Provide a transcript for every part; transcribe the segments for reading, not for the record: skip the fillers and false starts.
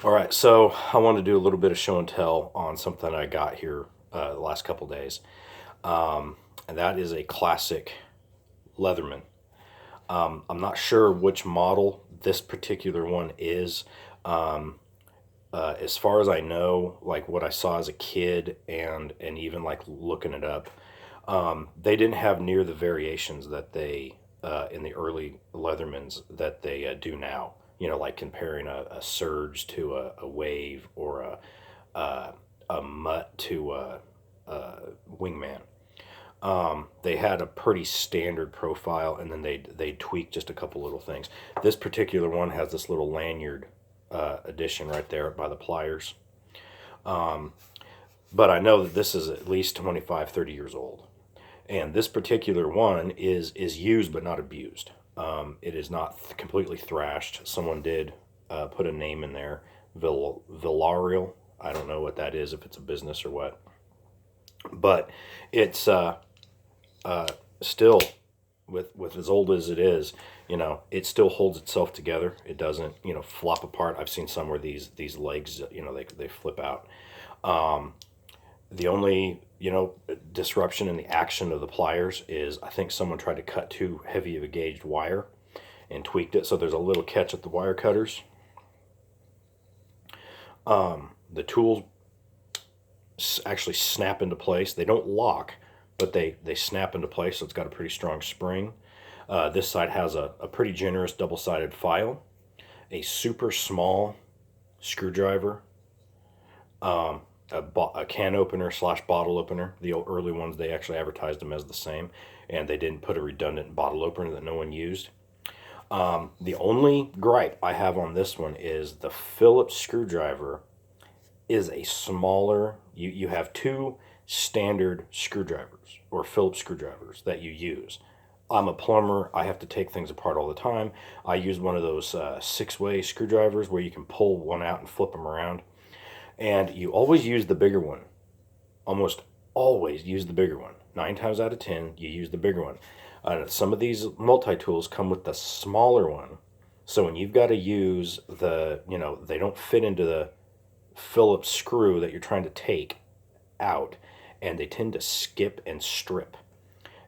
All right, so I want to do a little bit of show and tell on something I got here the last couple days, and that is a classic Leatherman. I'm not sure which model this particular one is. As far as I know, like what I saw as a kid, and even like looking it up, they didn't have near the variations that they in the early Leathermans that they do now. You know, like comparing a surge to a wave or a mutt to a wingman. They had a pretty standard profile, and then they tweaked just a couple little things. This particular one has this little lanyard addition right there by the pliers. But I know that this is at least 25, 30 years old. And this particular one is used but not abused. It is not completely thrashed. Someone did put a name in there, Villarial. I don't know what that is, if it's a business or what. But it's still, with as old as it is, it still holds itself together. It doesn't, flop apart. I've seen some where these legs, they flip out. The only, disruption in the action of the pliers is I think someone tried to cut too heavy of a gauged wire and tweaked it. So there's a little catch at the wire cutters. The tools actually snap into place. They don't lock, but they snap into place. So it's got a pretty strong spring. This side has a pretty generous double-sided file, a super small screwdriver, a can opener slash bottle opener. The early ones, they actually advertised them as the same, and they didn't put a redundant bottle opener that no one used. The only gripe I have on this one is the Phillips screwdriver is a smaller. You have two standard screwdrivers or Phillips screwdrivers that you use. I'm a plumber. I have to take things apart all the time. I use one of those six-way screwdrivers where you can pull one out and flip them around. And you always use the bigger one. Almost always use the bigger one. 9 times out of 10, you use the bigger one. Some of these multi-tools come with the smaller one. So when you've got to use they don't fit into the Phillips screw that you're trying to take out. And they tend to skip and strip.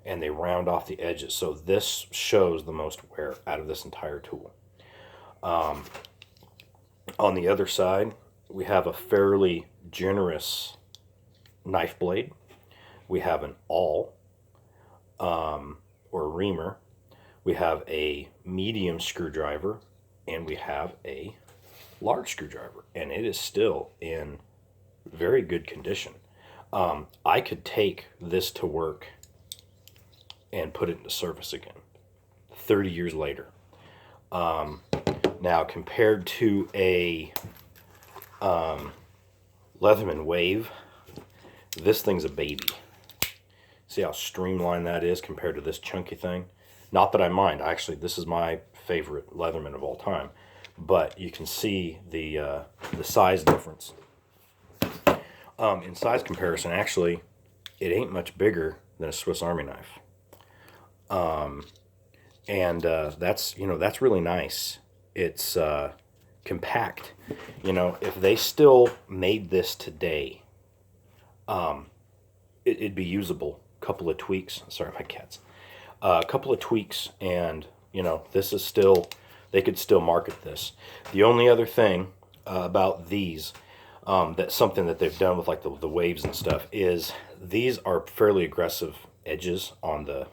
And they round off the edges. So this shows the most wear out of this entire tool. On the other side, we have a fairly generous knife blade. We have an awl or reamer. We have a medium screwdriver, and we have a large screwdriver, and it is still in very good condition. I could take this to work and put it into service again 30 years later. Now, compared to a Leatherman Wave, this thing's a baby. See how streamlined that is compared to this chunky thing? Not that I mind. Actually, this is my favorite Leatherman of all time. But you can see the size difference. In size comparison, actually, it ain't much bigger than a Swiss Army knife. And that's really nice. It's compact. If they still made this today, it'd be usable. A couple of tweaks. Sorry, my cats. A couple of tweaks, and this is still. They could still market this. The only other thing about these, that's something that they've done with like the waves and stuff, is these are fairly aggressive edges on the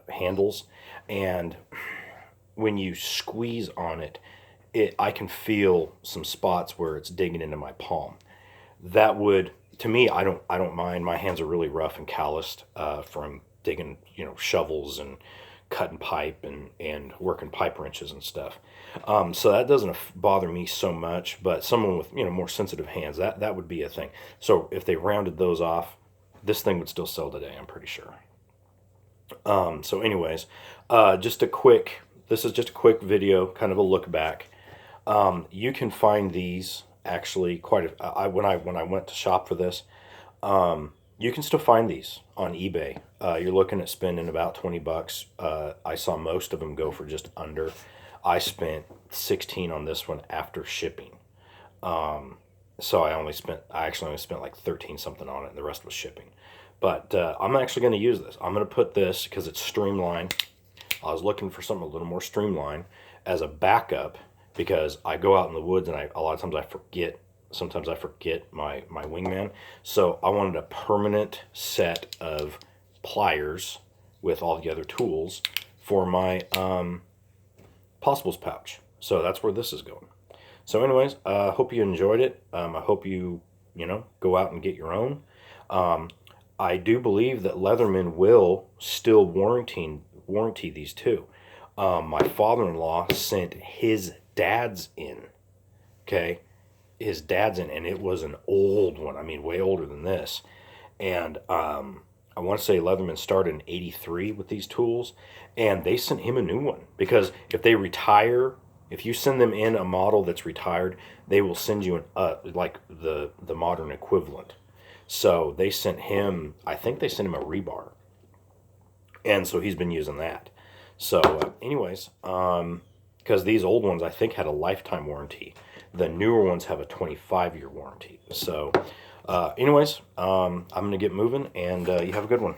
handles, and when you squeeze on it, I can feel some spots where it's digging into my palm. That would, to me, I don't mind. My hands are really rough and calloused from digging, shovels and cutting pipe and working pipe wrenches and stuff. So that doesn't bother me so much. But someone with more sensitive hands, that would be a thing. So if they rounded those off, this thing would still sell today, I'm pretty sure. So anyways, this is just a quick video, kind of a look back. You can find these actually when I went to shop for this, you can still find these on eBay. You're looking at spending about $20. I saw most of them go for just under. I spent 16 on this one after shipping. So I actually only spent like 13 something on it, and the rest was shipping. But I'm actually going to use this. I'm going to put this, because it's streamlined. I was looking for something a little more streamlined as a backup, because I go out in the woods and a lot of times I forget. Sometimes I forget my wingman. So I wanted a permanent set of pliers with all the other tools for my possibles pouch. So that's where this is going. So anyways, I hope you enjoyed it. I hope you go out and get your own. I do believe that Leatherman will still warranty these too. My father-in-law sent his dad's in. Okay, his dad's in, and it was an old one. I mean, way older than this. And I want to say Leatherman started in '83 with these tools, and they sent him a new one, because if they retire, if you send them in a model that's retired, they will send you like the modern equivalent. So they sent him, I think they sent him a rebar, and so he's been using that. So anyways, because these old ones I think had a lifetime warranty. The newer ones have a 25-year warranty. So anyways, I'm going to get moving, and you have a good one.